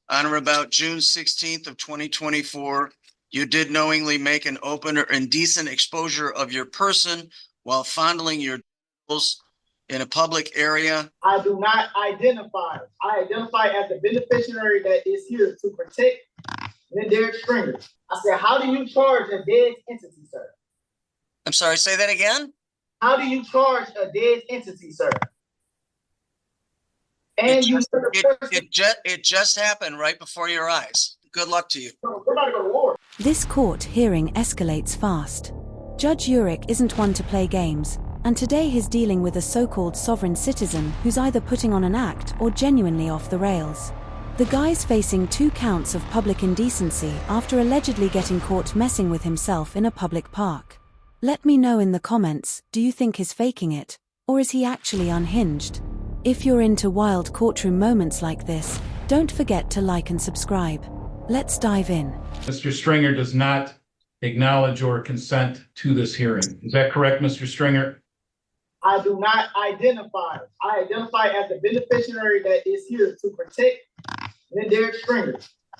on or about June 16th of 2024, you did knowingly make an open or indecent exposure of your person while fondling your genitals in a public area. I do not identify. I identify as the beneficiary that is here to protect Derek Stringer. I said, how do you charge a dead entity, sir? I'm sorry, say that again? How do you charge a dead entity, sir? And it just happened right before your eyes. Good luck to you. We're about to go to war. This court hearing escalates fast. Judge Urich isn't one to play games, and today he's dealing with a so-called sovereign citizen who's either putting on an act or genuinely off the rails. The guy's facing 2 counts of public indecency after allegedly getting caught messing with himself in a public park. Let me know in the comments, do you think he's faking it, or is he actually unhinged? If you're into wild courtroom moments like this, don't forget to like and subscribe. Let's dive in. Mr. Stringer does not acknowledge or consent to this hearing. Is that correct, Mr. Stringer? I do not identify. I identify as the beneficiary that is here to protect Derek Stringer.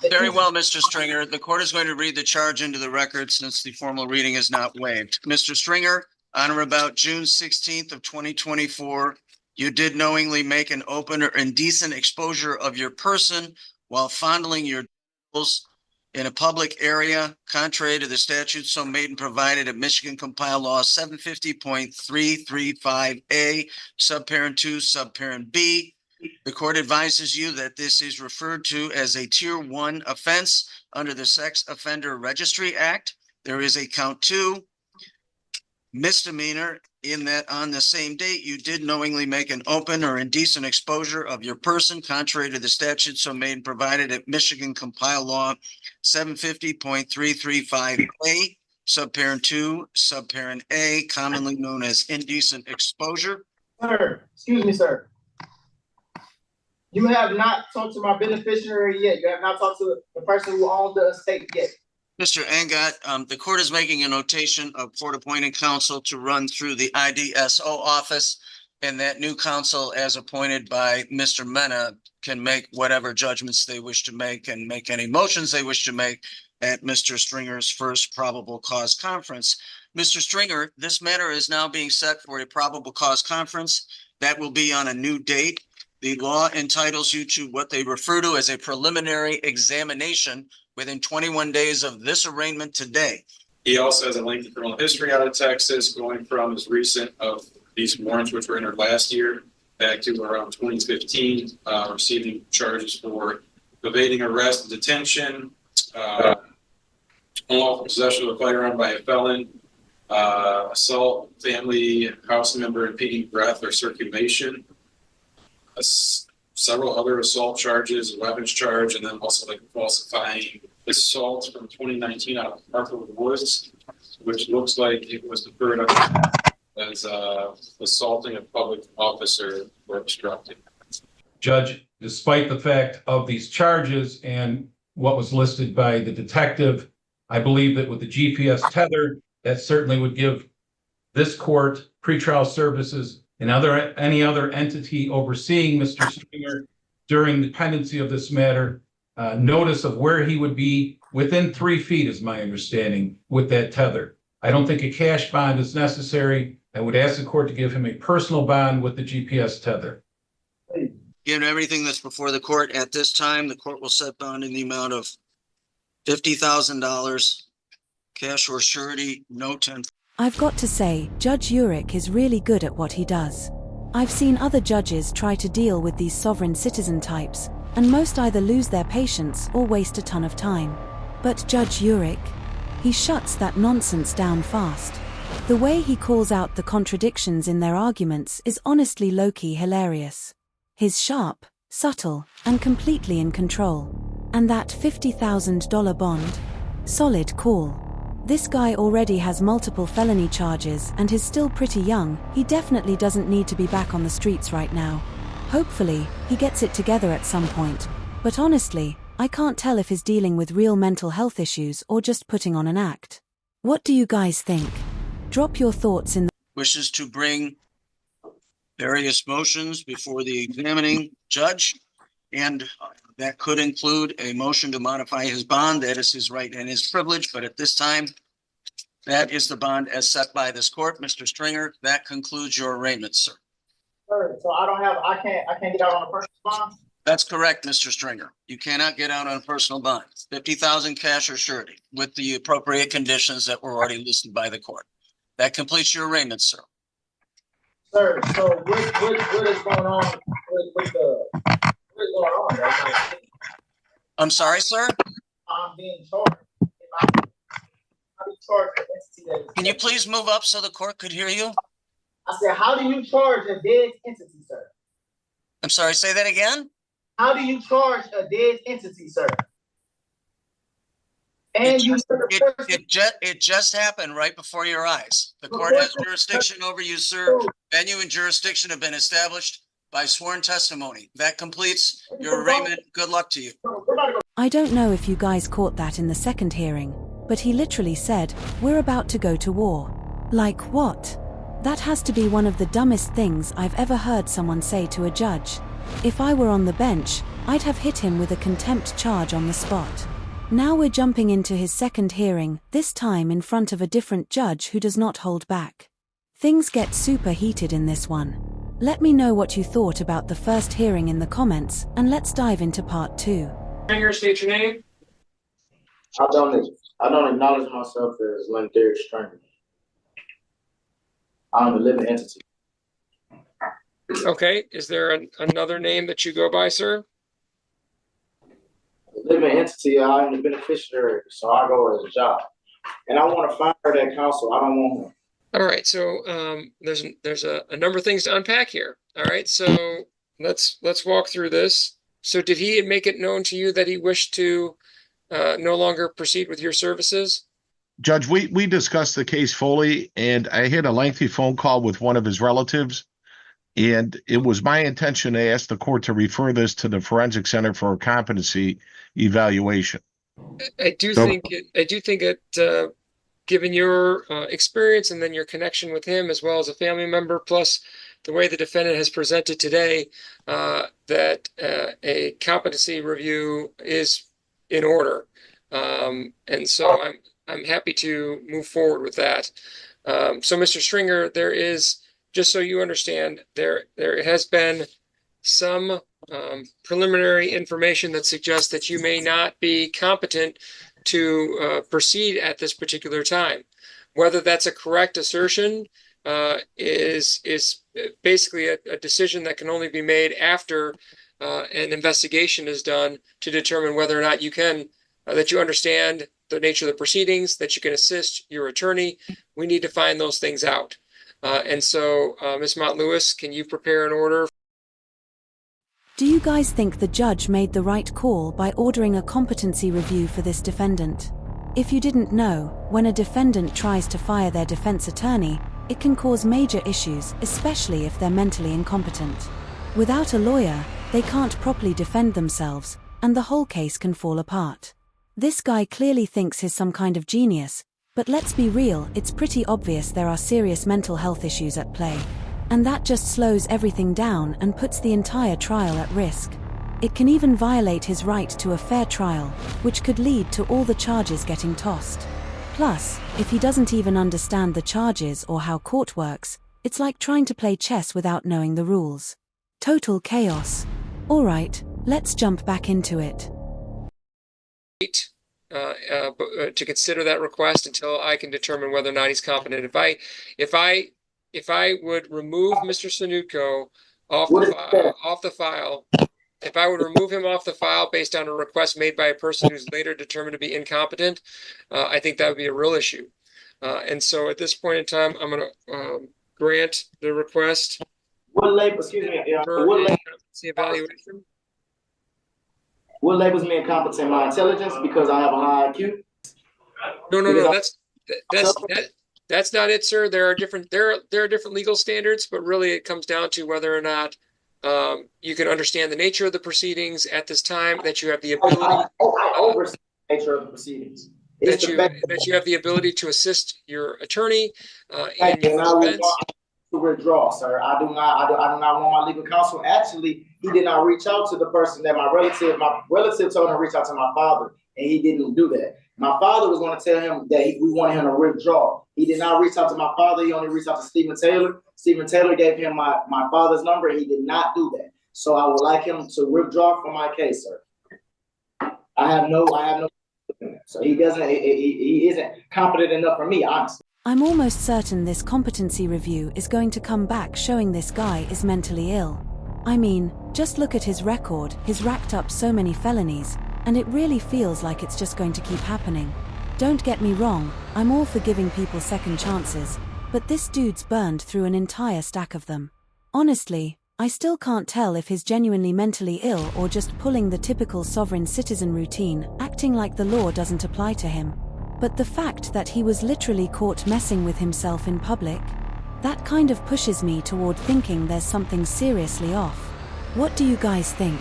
Very well, Mr. Stringer. The court is going to read the charge into the record since the formal reading is not waived. Mr. Stringer, on or about June 16th of 2024, you did knowingly make an open or indecent exposure of your person while fondling your genitals in a public area, contrary to the statute so made and provided at Michigan Compiled Law 750.335A, subparent 2, subparent B. The court advises you that this is referred to as a Tier 1 offense under the Sex Offender Registry Act. There is a count 2 misdemeanor in that on the same date you did knowingly make an open or indecent exposure of your person contrary to the statute so made and provided at Michigan Compiled Law 750.335A, subparent 2, subparent A, commonly known as indecent exposure. Sir, excuse me, sir. You have not talked to my beneficiary yet. You have not talked to the person who owns the estate yet. Mr. Angot, the court is making a notation of court-appointed counsel to run through the IDSO office, and that new counsel, as appointed by Mr. Mena, can make whatever judgments they wish to make and make any motions they wish to make at Mr. Stringer's first probable cause conference. Mr. Stringer, this matter is now being set for a probable cause conference. That will be on a new date. The law entitles you to what they refer to as a preliminary examination within 21 days of this arraignment today. He also has a lengthy criminal history out of Texas, going from as recent of these warrants, which were entered last year, back to around 2015, receiving charges for evading arrest and detention, unlawful possession of a firearm by a felon, assault, family, house member impeding breath or circulation, several other assault charges, a weapons charge, and then also like falsifying assault from 2019 out of Markwood Woods, which looks like it was deferred as assaulting a public officer or obstructing. Judge, despite the fact of these charges and what was listed by the detective, I believe that with the GPS tether, that certainly would give this court, pretrial services, and any other entity overseeing Mr. Stringer during the pendency of this matter, notice of where he would be within 3 feet, is my understanding, with that tether. I don't think a cash bond is necessary. I would ask the court to give him a personal bond with the GPS tether. Given everything that's before the court at this time, the court will set bond in the amount of $50,000, cash or surety, no 10. I've got to say, Judge Urich is really good at what he does. I've seen other judges try to deal with these sovereign citizen types, and most either lose their patience or waste a ton of time. But Judge Urich, he shuts that nonsense down fast. The way he calls out the contradictions in their arguments is honestly low-key hilarious. He's sharp, subtle, and completely in control. And that $50,000 bond? Solid call. This guy already has multiple felony charges and is still pretty young. He definitely doesn't need to be back on the streets right now. Hopefully, he gets it together at some point. But honestly, I can't tell if he's dealing with real mental health issues or just putting on an act. What do you guys think? Drop your thoughts in the wishes to bring various motions before the examining judge and That could include a motion to modify his bond. That is his right and his privilege, but at this time, that is the bond as set by this court. Mr. Stringer, that concludes your arraignment, sir. Sir, so I can't get out on a personal bond? That's correct, Mr. Stringer. You cannot get out on a personal bond. 50,000 cash or surety with the appropriate conditions that were already listed by the court. That completes your arraignment, sir. Sir, so what is going on with the, what is going on? Right? I'm sorry, sir? I'm being charged. I'm being charged with entity that is. Can you please move up so the court could hear you? I said, how do you charge a dead entity, sir? I'm sorry, say that again? How do you charge a dead entity, sir? And It just happened right before your eyes. The court has jurisdiction over you, sir. Venue and jurisdiction have been established by sworn testimony. That completes your arraignment. Good luck to you. I don't know if you guys caught that in the second hearing, but he literally said, "We're about to go to war." Like what? That has to be one of the dumbest things I've ever heard someone say to a judge. If I were on the bench, I'd have hit him with a contempt charge on the spot. Now we're jumping into his second hearing, this time in front of a different judge who does not hold back. Things get super heated in this one. Let me know what you thought about the first hearing in the comments, and let's dive into part 2. Stringer, state your name. I don't acknowledge myself as Derek Stringer. I'm a living entity. Okay, is there another name that you go by, sir? Living entity, I'm the beneficiary, so I go as a job. And I want to fire that counsel. I don't want him. All right, so there's a number of things to unpack here. All right, so let's walk through this. So did he make it known to you that he wished to no longer proceed with your services? Judge, we discussed the case fully, and I had a lengthy phone call with one of his relatives, and it was my intention to ask the court to refer this to the Forensic Center for a competency evaluation. I do think it, given your experience and then your connection with him as well as a family member, plus the way the defendant has presented today, that a competency review is in order. And so I'm happy to move forward with that. So Mr. Stringer, there is, just so you understand, there has been some preliminary information that suggests that you may not be competent to proceed at this particular time. Whether that's a correct assertion is basically a decision that can only be made after an investigation is done to determine whether or not you can, that you understand the nature of the proceedings, that you can assist your attorney. We need to find those things out. And so, Ms. Mott-Lewis, can you prepare an order? Do you guys think the judge made the right call by ordering a competency review for this defendant? If you didn't know, when a defendant tries to fire their defense attorney, it can cause major issues, especially if they're mentally incompetent. Without a lawyer, they can't properly defend themselves, and the whole case can fall apart. This guy clearly thinks he's some kind of genius, but let's be real, it's pretty obvious there are serious mental health issues at play. And that just slows everything down and puts the entire trial at risk. It can even violate his right to a fair trial, which could lead to all the charges getting tossed. Plus, if he doesn't even understand the charges or how court works, it's like trying to play chess without knowing the rules. Total chaos. Alright, let's jump back into it. To consider that request until I can determine whether or not he's competent. If I would remove Mr. Sanutko off the file, if I would remove him off the file based on a request made by a person who's later determined to be incompetent, I think that would be a real issue. And so at this point in time, I'm going to grant the request. What labels me Evaluation. What labels me incompetent? My intelligence, because I have a high IQ? No. That's not it, sir. There are different legal standards, but really it comes down to whether or not you can understand the nature of the proceedings at this time, that you have the ability. I oversee the nature of the proceedings. That you have the ability to assist your attorney in your defense. To withdraw, sir. I do not want my legal counsel. Actually, he did not reach out to the person that my relative told him to reach out to my father, and he didn't do that. My father was going to tell him that we wanted him to withdraw. He did not reach out to my father. He only reached out to Stephen Taylor. Stephen Taylor gave him my father's number, and he did not do that. So I would like him to withdraw from my case, sir. I have no. So he isn't competent enough for me, honestly. I'm almost certain this competency review is going to come back showing this guy is mentally ill. I mean, just look at his record. He's racked up so many felonies, and it really feels like it's just going to keep happening. Don't get me wrong, I'm all for giving people second chances, but this dude's burned through an entire stack of them. Honestly, I still can't tell if he's genuinely mentally ill or just pulling the typical sovereign citizen routine, acting like the law doesn't apply to him. But the fact that he was literally caught messing with himself in public, that kind of pushes me toward thinking there's something seriously off. What do you guys think?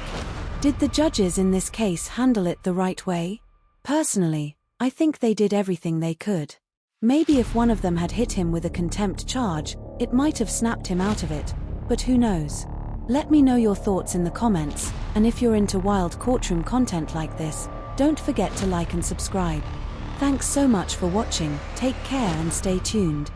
Did the judges in this case handle it the right way? Personally, I think they did everything they could. Maybe if one of them had hit him with a contempt charge, it might have snapped him out of it, but who knows? Let me know your thoughts in the comments, and if you're into wild courtroom content like this, don't forget to like and subscribe. Thanks so much for watching, take care and stay tuned.